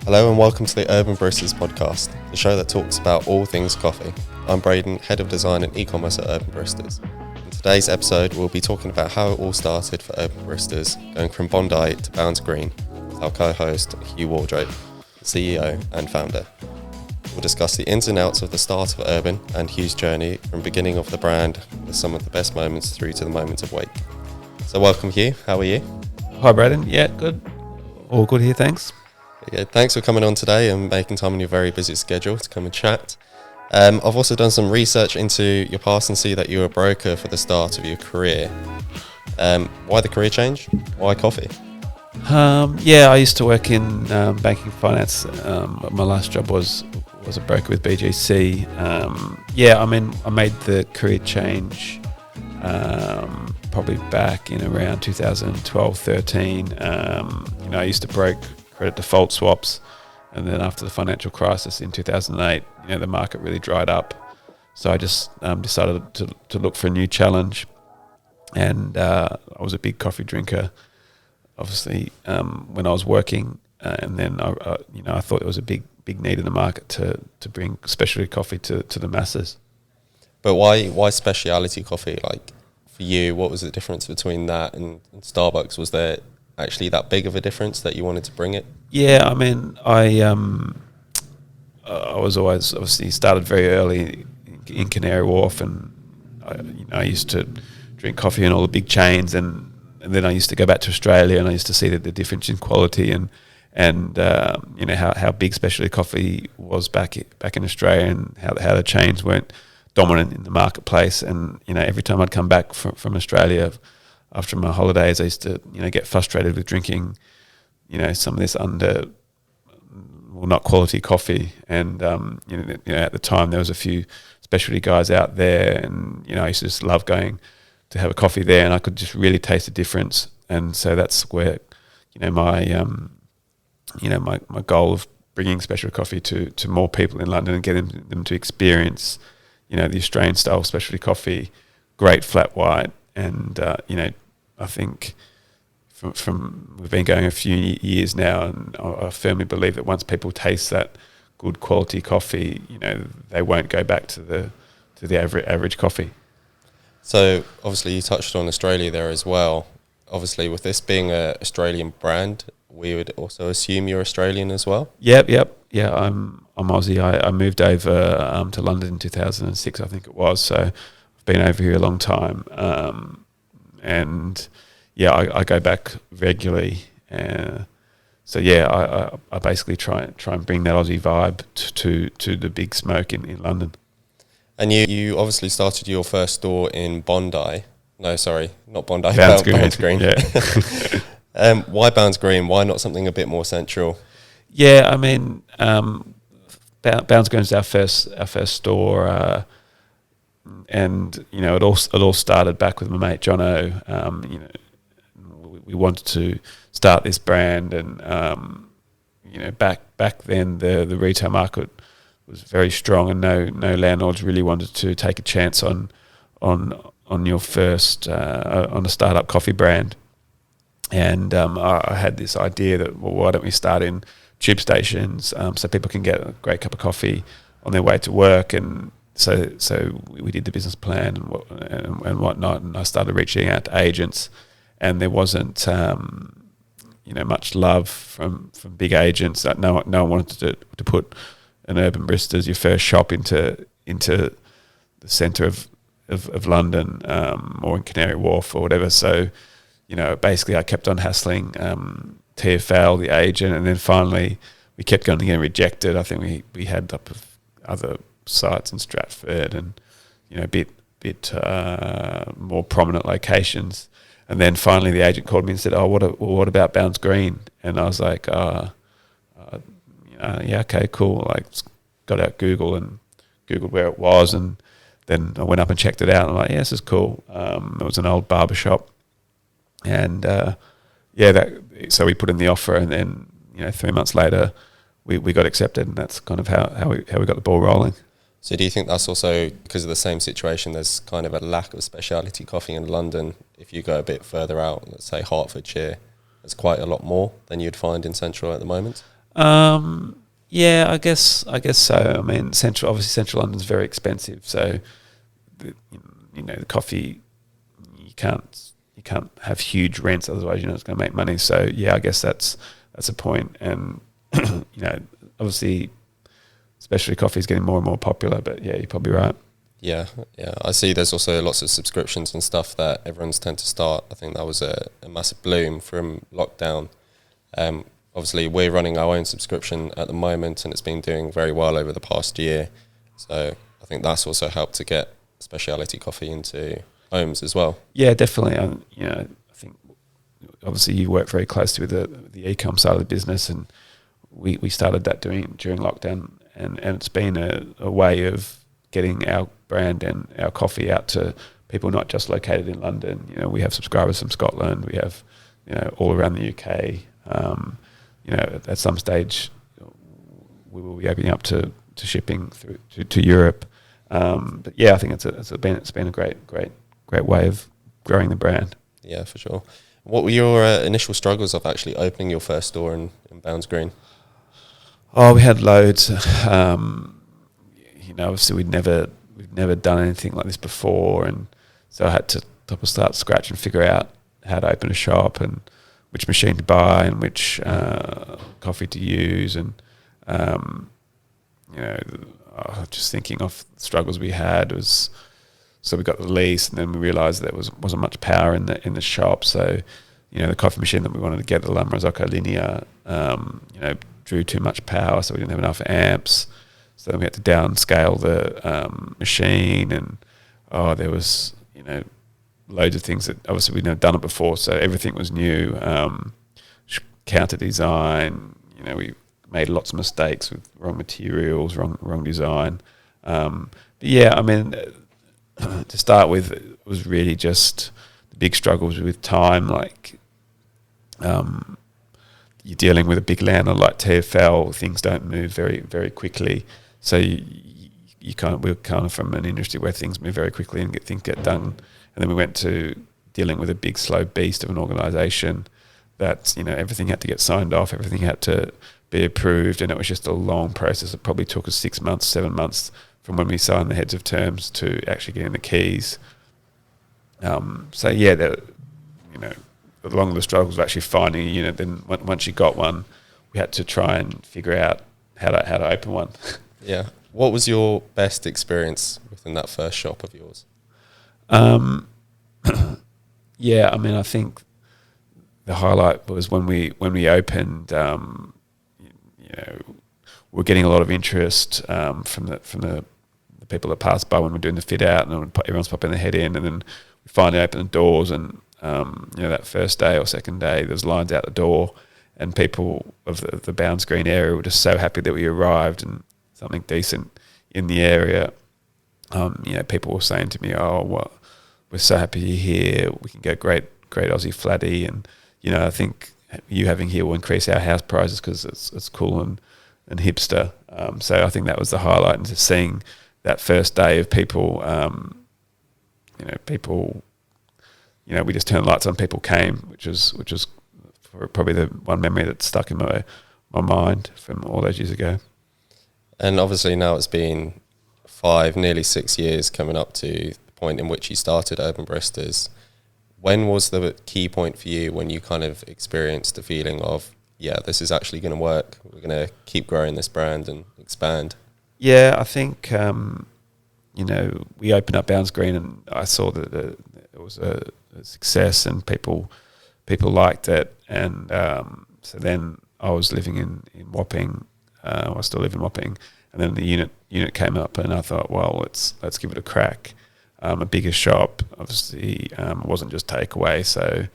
Hello and welcome to the Urban Baristas podcast, the show that talks about all things coffee. I'm Braden, Head of Design and Ecommerce at Urban Baristas. In today's episode, we'll be talking about how it all started for Urban Baristas, going from Bondi to Bounds Green, with our co-host Huw Wardrope, CEO and founder. We'll discuss the ins and outs of the start of Urban and Huw's journey from beginning of the brand with some of the best moments through to the moments of wake. So welcome Huw, how are you? Hi Braden, yeah, good. All good here, thanks. Yeah, thanks for coming on today and making time in your very busy schedule to come and chat. I've also done some research into your past and see that you were a broker for the start of your career. Why the career change? Why coffee? I used to work in banking finance. My last job was a broker with BGC. I made the career change probably back in around 2012-13. I used to broke credit default swaps, and then after the financial crisis in 2008, the market really dried up. So I just decided to look for a new challenge, and I was a big coffee drinker, obviously, when I was working, and then I thought there was a big need in the market to bring specialty coffee to the masses. But why speciality coffee? Like for you, what was the difference between that and Starbucks? Was there actually that big of a difference that you wanted to bring it? Yeah, I mean, I was always obviously started very early in Canary Wharf, and I used to drink coffee in all the big chains, and then I used to go back to Australia, and I used to see the difference in quality and how big specialty coffee was back in Australia, and how the chains weren't dominant in the marketplace. And every time I'd come back from Australia after my holidays, I used to get frustrated with drinking some of this not quality coffee. And at the time there was a few specialty guys out there, and I used to just love going to have a coffee there, and I could just really taste the difference. And so that's where my goal of bringing specialty coffee to more people in London and getting them to experience the Australian style specialty coffee, great flat white. And I think from we've been going a few years now, and I firmly believe that once people taste that good quality coffee, they won't go back to the average coffee. So obviously you touched on Australia there as well. Obviously with this being an Australian brand, we would also assume you're Australian as well. Yep. Yeah, I'm Aussie. I moved over to London in 2006, I think it was. So I've been over here a long time. I go back regularly. I basically try and bring that Aussie vibe to the big smoke in London. And you obviously started your first store in Bondi. No, sorry, not Bondi. Bounds Green. Yeah. Why Bounds Green? Why not something a bit more central? Yeah, I mean, Bounds Green is our first store. And it all started back with my mate Jono. We wanted to start this brand, and back then the retail market was very strong, and no landlords really wanted to take a chance on your first on a startup coffee brand. And I had this idea that, well, why don't we start in tube stations so people can get a great cup of coffee on their way to work. And so we did the business plan and whatnot, and I started reaching out to agents, and there wasn't much love from big agents. That no one wanted to put an Urban Baristas, your first shop, into the centre of London or in Canary Wharf or whatever. So basically I kept on hassling TFL, the agent, and then finally we kept going to get rejected. I think we had up of other sites in Stratford and a bit more prominent locations, and then finally the agent called me and said, what about Bounds Green? And I was like, yeah, okay, cool. Like, got out Google and Googled where it was, and then I went up and checked it out, and I'm like, yeah, this is cool. It was an old barber shop, and so we put in the offer, and then 3 months later we got accepted, and that's kind of how we got the ball rolling. So do you think that's also because of the same situation? There's kind of a lack of specialty coffee in London. If you go a bit further out, let's say Hertfordshire, there's quite a lot more than you'd find in Central at the moment. Yeah, I guess so. I mean, Central London's very expensive, so the coffee you can't have huge rents, otherwise it's going to make money. So yeah, I guess that's a point. And obviously, specialty coffee is getting more and more popular. But yeah, you're probably right. Yeah. I see there's also lots of subscriptions and stuff that everyone's tend to start. I think that was a massive bloom from lockdown. Obviously, we're running our own subscription at the moment, and it's been doing very well over the past year. So I think that's also helped to get specialty coffee into homes as well. Yeah, definitely. I think obviously you work very closely with the e-com side of the business, and we started that during lockdown, and it's been a way of getting our brand and our coffee out to people not just located in London. We have subscribers from Scotland. We have all around the UK. At some stage we will be opening up to shipping through to Europe. But yeah, I think it's been a great way of growing the brand. Yeah, for sure. What were your initial struggles of actually opening your first store in Bounds Green? Oh, we had loads. Obviously we've never done anything like this before, and so I had to start scratch and figure out how to open a shop and which machine to buy and which coffee to use, and just thinking of the struggles we had was. So we got the lease, and then we realised there wasn't much power in the shop. So, the coffee machine that we wanted to get, the La Marzocco Linea, drew too much power, so we didn't have enough amps. So then we had to downscale the machine, and there was loads of things that obviously we'd never done it before, so everything was new. Counter design, we made lots of mistakes with wrong materials, wrong design. But yeah, I mean, to start with, it was really just the big struggles with time. Like, you're dealing with a big landlord like TfL, things don't move very, very quickly. So we're kind of from an industry where things move very quickly and things get done. And then we went to dealing with a big slow beast of an organisation that, everything had to get signed off, everything had to be approved, and it was just a long process. It probably took us 6 months, 7 months from when we signed the heads of terms to actually getting the keys. So yeah, along the struggles of actually finding a unit, then once you got one, we had to try and figure out how to open one. Yeah. What was your best experience within that first shop of yours? Yeah, I mean, I think the highlight was when we opened. We're getting a lot of interest from the people that pass by when we're doing the fit out, and everyone's popping their head in, and then we finally open the doors, and that first day or second day, there's lines out the door, and people of the Bounds Green area were just so happy that we arrived and something decent in the area. People were saying to me, "Oh, well, we're so happy you're here. We can get great Aussie flatty, and I think you having here will increase our house prices because it's cool and hipster." So I think that was the highlight, and just seeing that first day of people, we just turned the lights on, people came, which was probably the one memory that stuck in my mind from all those years ago. And obviously now it's been 5, nearly 6 years coming up to the point in which you started Urban Baristas. When was the key point for you when you kind of experienced the feeling of, yeah, this is actually going to work, we're going to keep growing this brand and expand? Yeah, I think, we opened up Bounds Green, and I saw that it was a success, and people liked it. And so then I was living in Wapping. I still live in Wapping. And then the unit came up, and I thought, well, let's give it a crack. A bigger shop, obviously, it wasn't just takeaway. So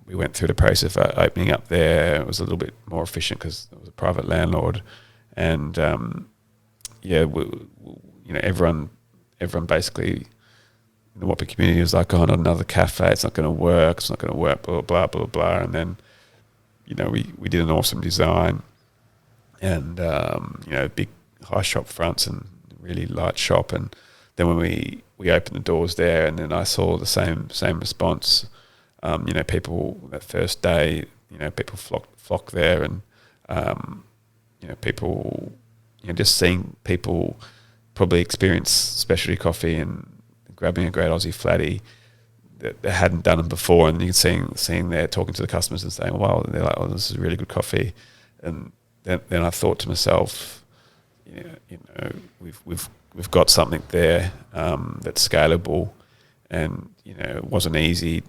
we went through the process of opening up there. It was a little bit more efficient because it was a private landlord. And everyone basically in the Wapping community was like, "Oh, not another cafe. It's not going to work. It's not going to work." Blah blah blah blah. And then, we did an awesome design, and big high shop fronts and really light shop. And then when we opened the doors there, and then I saw the same response. People that first day, people flocked there, and people, just seeing people probably experience specialty coffee and grabbing a great Aussie flatty that they hadn't done them before, and you can seeing there talking to the customers and saying, "Wow," they're like, "Oh, this is really good coffee," and then I thought to myself, we've got something there that's scalable, and it wasn't easy.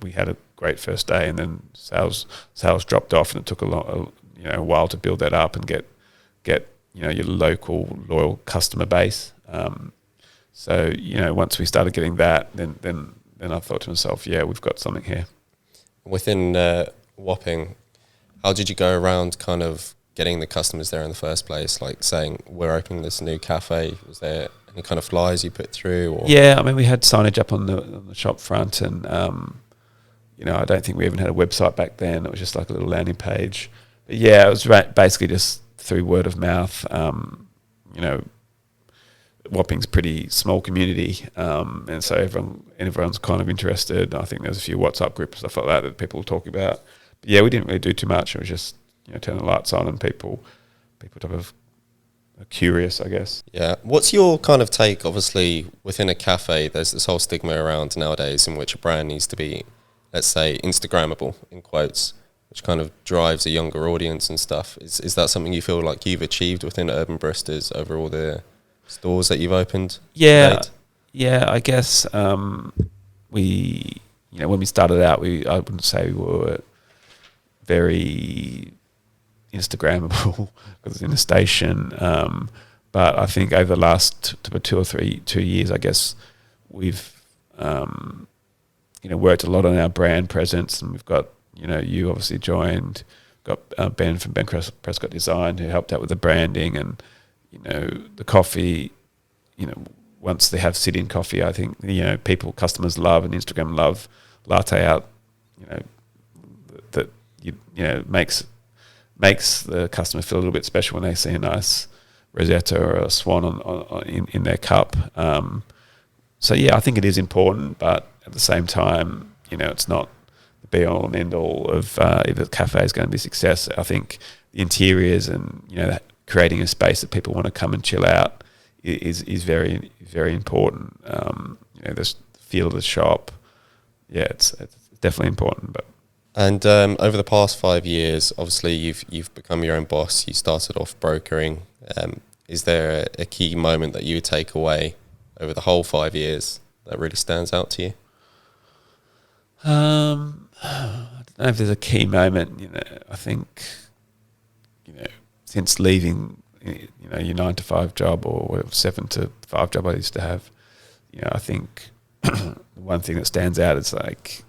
We had a great first day, and then sales dropped off, and it took a while to build that up and get your local loyal customer base. So once we started getting that, then I thought to myself, yeah, we've got something here. Within Wapping, how did you go around kind of getting the customers there in the first place? Like saying, we're opening this new cafe. Was there any kind of flyers you put through? Or? Yeah, I mean, we had signage up on the shop front, and I don't think we even had a website back then. It was just like a little landing page. But yeah, it was basically just through word of mouth. Wapping's a pretty small community, and so everyone's kind of interested. I think there's a few WhatsApp groups and stuff like that people were talking about. But yeah, we didn't really do too much. It was just turn the lights on, and people type of are curious, I guess. Yeah. What's your kind of take? Obviously, within a cafe, there's this whole stigma around nowadays in which a brand needs to be, let's say, Instagrammable in quotes, which kind of drives a younger audience and stuff. Is that something you feel like you've achieved within Urban Baristas over all the stores that you've opened? Yeah, I guess we, when we started out, I wouldn't say we were very Instagrammable because it's in a station. But I think over the last 2 years, I guess we've worked a lot on our brand presence, and we've got you obviously joined, got Ben from Ben Prescott Design who helped out with the branding, and the coffee, once they have sit-in coffee, I think, customers love and Instagram love latte art, that makes the customer feel a little bit special when they see a nice rosetta or a swan in their cup. So yeah, I think it is important, but at the same time, it's not the be-all and end-all of if the cafe is going to be a success. I think the interiors and creating a space that people want to come and chill out is very, very important. The feel of the shop, yeah, it's definitely important. And over the past 5 years, obviously you've become your own boss. You started off brokering. Is there a key moment that you would take away over the whole 5 years that really stands out to you? I don't know if there's a key moment. I think since leaving your 9 to 5 job or whatever 7 to 5 job I used to have, I think the one thing that stands out is like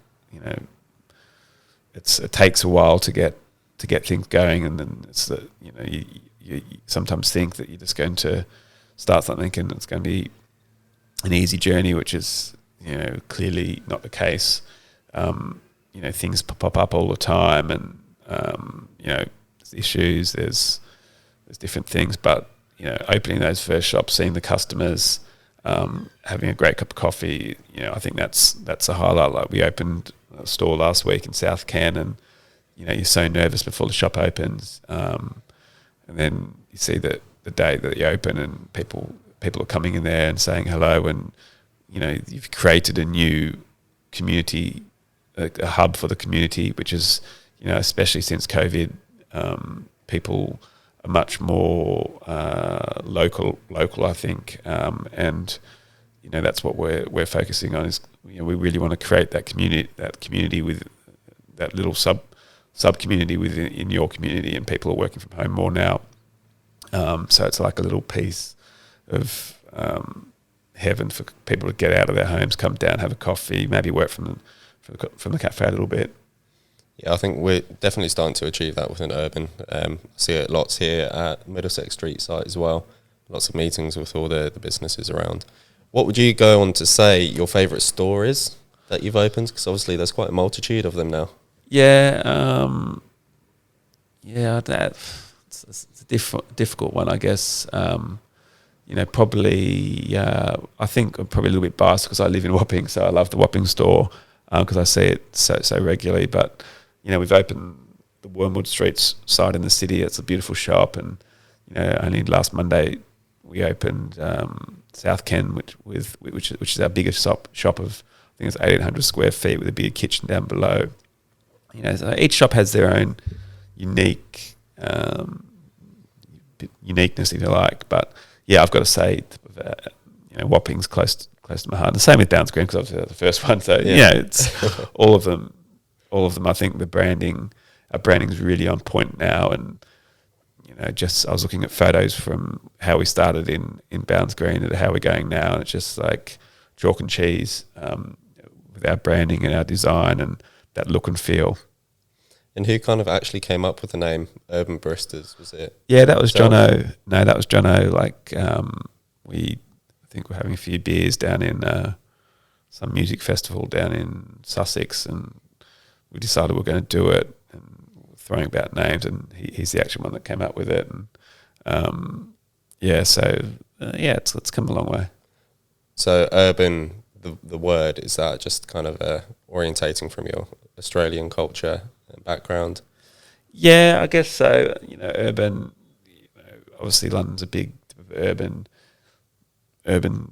it takes a while to get things going, and then it's that you sometimes think that you're just going to start something and it's going to be an easy journey, which is clearly not the case. Things pop up all the time, and there's issues, there's different things, but opening those first shops, seeing the customers, having a great cup of coffee, I think that's a highlight. Like we opened a store last week in South Cairn, and you're so nervous before the shop opens, and then you see the day that you open, and people are coming in there and saying hello, and you've created a new community, a hub for the community, which is especially since COVID, people are much more local, I think, and that's what we're focusing on. Is we really want to create that community with that little sub community within your community, and people are working from home more now. So it's like a little piece of heaven for people to get out of their homes, come down, have a coffee, maybe work from the cafe a little bit. Yeah, I think we're definitely starting to achieve that within Urban. I see it lots here at Middlesex Street site as well. Lots of meetings with all the businesses around. What would you go on to say your favourite store is that you've opened? Because obviously there's quite a multitude of them now. Yeah, it's a difficult one, I guess. Probably I think I'm probably a little bit biased because I live in Wapping, so I love the Wapping store because I see it so regularly. But we've opened the Wormwood Streets site in the city. It's a beautiful shop, and only last Monday we opened South Ken, which is our biggest shop of, I think it's 1,800 square feet with a big kitchen down below. So each shop has their own unique uniqueness, if you like. But yeah, I've got to say, Wapping's close to my heart. The same with Bounce Green, because obviously that's the first one. So it's all of them. All of them. I think our branding is really on point now, and I was looking at photos from how we started in Bounce Green to how we're going now, and it's just like chalk and cheese with our branding and our design and that look and feel. And who kind of actually came up with the name Urban Baristas? Was it? Yeah, that was Jono. No, that was Jono. I think we're having a few beers down in some music festival down in Sussex, and we decided we're going to do it, and throwing about names, and he's the actual one that came up with it. And it's come a long way. So urban, the word, is that just kind of orientating from your Australian culture and background? Yeah, I guess so. Urban. Obviously London's a big urban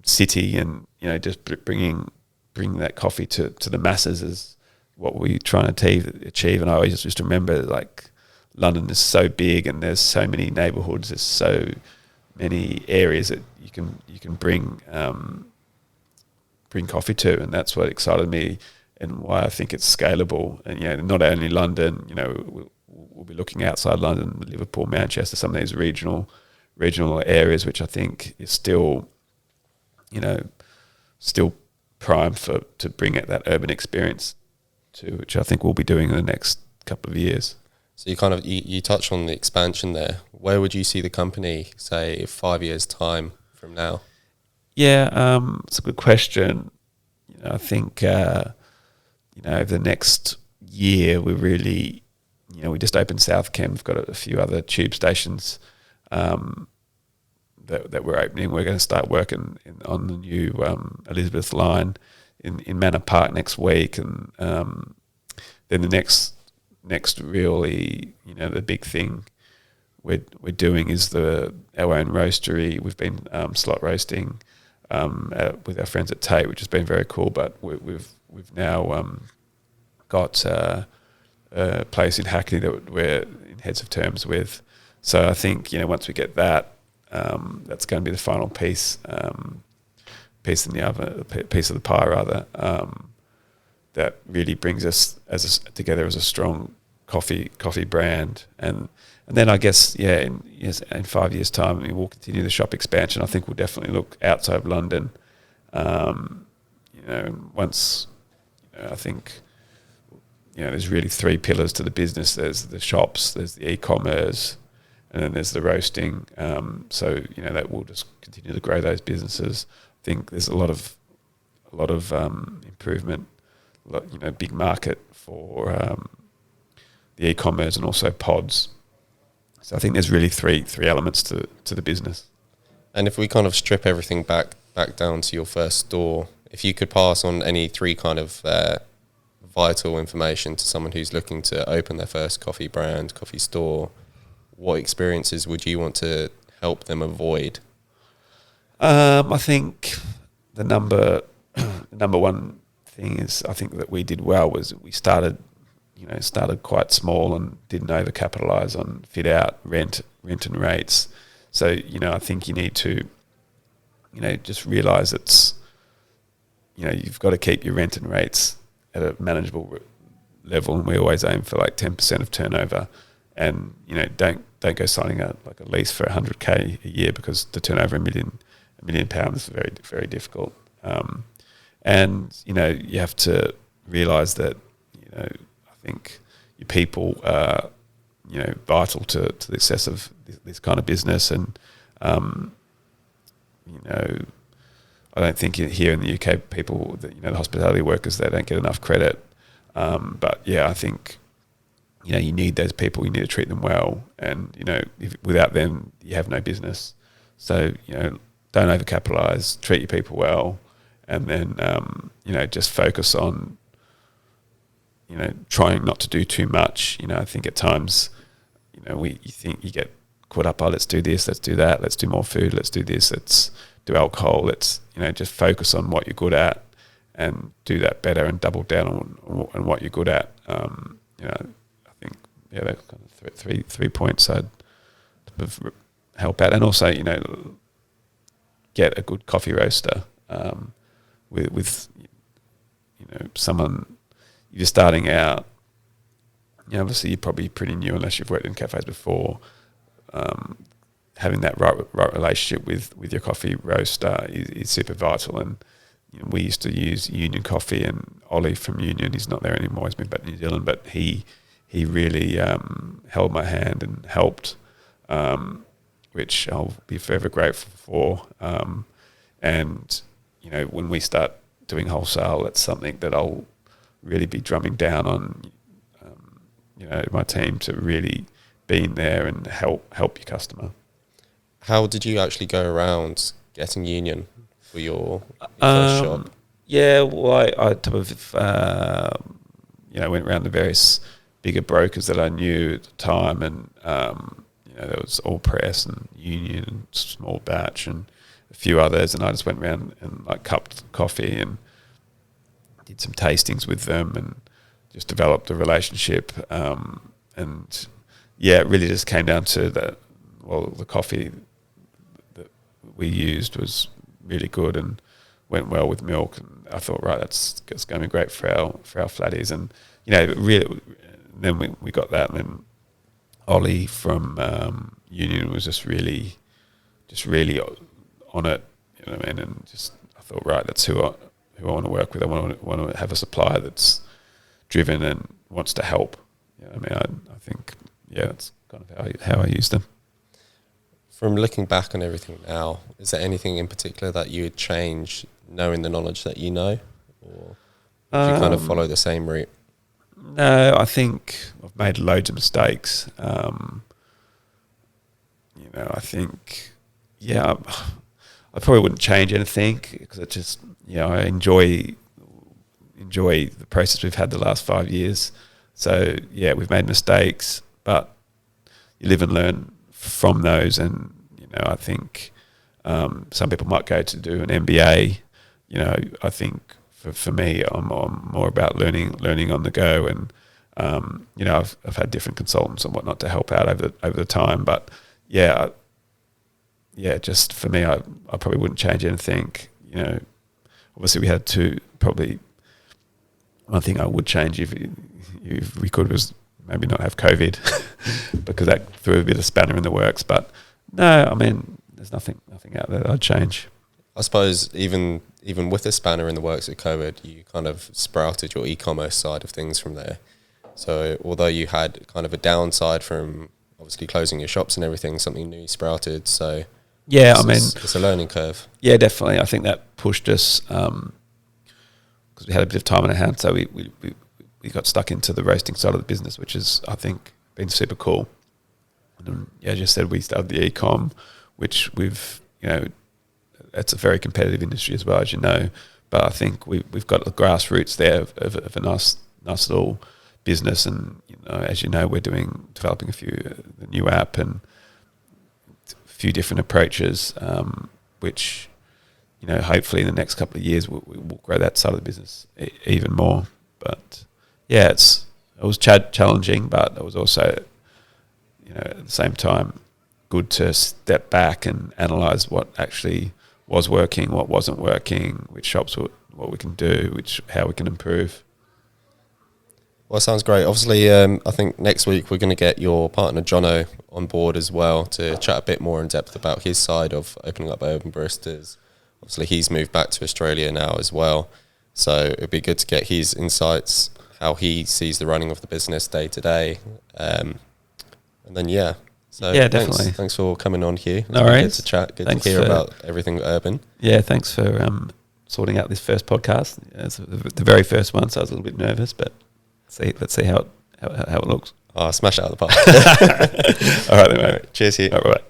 city, and just bringing that coffee to the masses is what we're trying to achieve. And I always just remember, like, London is so big, and there's so many neighbourhoods, there's so many areas that you can bring coffee to, and that's what excited me and why I think it's scalable. And not only London, we'll be looking outside London, Liverpool, Manchester, some of these regional areas, which I think is still primed to bring it that urban experience to, which I think we'll be doing in the next couple of years. So you touch on the expansion there. Where would you see the company, say, 5 years' time from now? Yeah, it's a good question. I think the next year we really, we just opened South Ken. We've got a few other tube stations that we're opening. We're going to start working on the new Elizabeth line in Manor Park next week, and then the next really, the big thing we're doing is our own roastery. We've been slot roasting with our friends at Tate, which has been very cool. But we've now got a place in Hackney that we're in heads of terms with. So I think once we get that, that's going to be the final piece in the oven, piece of the pie rather. That really brings us together as a strong coffee brand, and then I guess in 5 years' time we'll continue the shop expansion. I think we'll definitely look outside of London. Once I think there's really three pillars to the business. There's the shops, there's the e-commerce, and then there's the roasting. So that we'll just continue to grow those businesses. I think there's a lot of improvement. Big market for the e-commerce and also pods. So I think there's really three elements to the business. And if we kind of strip everything back down to your first store, if you could pass on any three kind of vital information to someone who's looking to open their first coffee brand, coffee store, what experiences would you want to help them avoid? I think the number one thing is, I think that we did well was we started quite small and didn't overcapitalize on fit out, rent and rates. So I think you need to just realize it's you've got to keep your rent and rates at a manageable level, and we always aim for like 10% of turnover. And don't go signing a lease for $100K a year, because to turn over £1 million is very, very difficult. And you have to realise that I think your people are vital to the success of this kind of business. And I don't think here in the UK people, the hospitality workers, they don't get enough credit. But yeah, I think you need those people. You need to treat them well, and without them, you have no business. So don't overcapitalise, treat your people well, and then just focus on trying not to do too much. I think at times, you think you get caught up. Oh, let's do this, let's do that, let's do more food, let's do this, let's do alcohol. Let's just focus on what you're good at and do that better and double down on what you're good at. I think that's kind of three points I'd help out, and also get a good coffee roaster with someone. You're starting out, obviously you're probably pretty new unless you've worked in cafes before. Having that right relationship with your coffee roaster is super vital. And we used to use Union Coffee, and Ollie from Union, he's not there anymore, he's been back to New Zealand, but he really held my hand and helped, which I'll be forever grateful for. And when we start doing wholesale, that's something that I'll really be drumming down on, my team to really be in there and help your customer. How did you actually go around getting Union for your first shop? Yeah, well, I type of, went around the various bigger brokers that I knew at the time, and there was All Press and Union and Small Batch and a few others, and I just went around and cupped coffee and did some tastings with them and just developed a relationship. And it really just came down to that. Well, the coffee that we used was really good and went well with milk, and I thought, right, that's going to be great for our flatties. And really, then we got that, and then Ollie from Union was just really on it, you know what I mean? And just I thought, right, that's who I want to work with. I want to have a supplier that's driven and wants to help. You know what I mean? I think that's kind of how I use them. From looking back on everything now, is there anything in particular that you would change, knowing the knowledge that you know, or do you kind of follow the same route? No, I think I've made loads of mistakes. I think, I probably wouldn't change anything because it just, I enjoy the process we've had the last 5 years. So we've made mistakes, but you live and learn from those. And I think some people might go to do an MBA. I think for me, I'm more about learning on the go. And I've had different consultants and whatnot to help out over the time. But just for me, I probably wouldn't change anything. Obviously we had to probably. One thing I would change if we could was maybe not have COVID because that threw a bit of spanner in the works. But no, I mean, there's nothing out there that I'd change. I suppose even with the spanner in the works of COVID, you kind of sprouted your e-commerce side of things from there. So although you had kind of a downside from obviously closing your shops and everything, something new sprouted. So it's a learning curve. Yeah, definitely. I think that pushed us. Because we had a bit of time on our hands, so we got stuck into the roasting side of the business, which is, I think, been super cool. And as you said, we started the e-com, which it's a very competitive industry as well, as you know. But I think we've got the grassroots there of a nice little business, and as you know, we're developing the new app and a few different approaches, which. Hopefully in the next couple of years we'll grow that side of the business even more. But it was challenging, but it was also, at the same time, good to step back and analyse what actually was working, what wasn't working, which shops, what we can do, how we can improve. Well, it sounds great. Obviously, I think next week we're going to get your partner Jono on board as well to chat a bit more in depth about his side of opening up Urban Baristas. Obviously, he's moved back to Australia now as well. So it'd be good to get his insights, how he sees the running of the business day to day. And then, So definitely. Thanks for coming on, Huw. No worries. Good to chat. Good to hear about everything urban. Yeah, thanks for sorting out this first podcast. It's the very first one, so I was a little bit nervous, but let's see how it looks. Smash it out of the park. All right, then, mate. Cheers, Huw. All right, bye.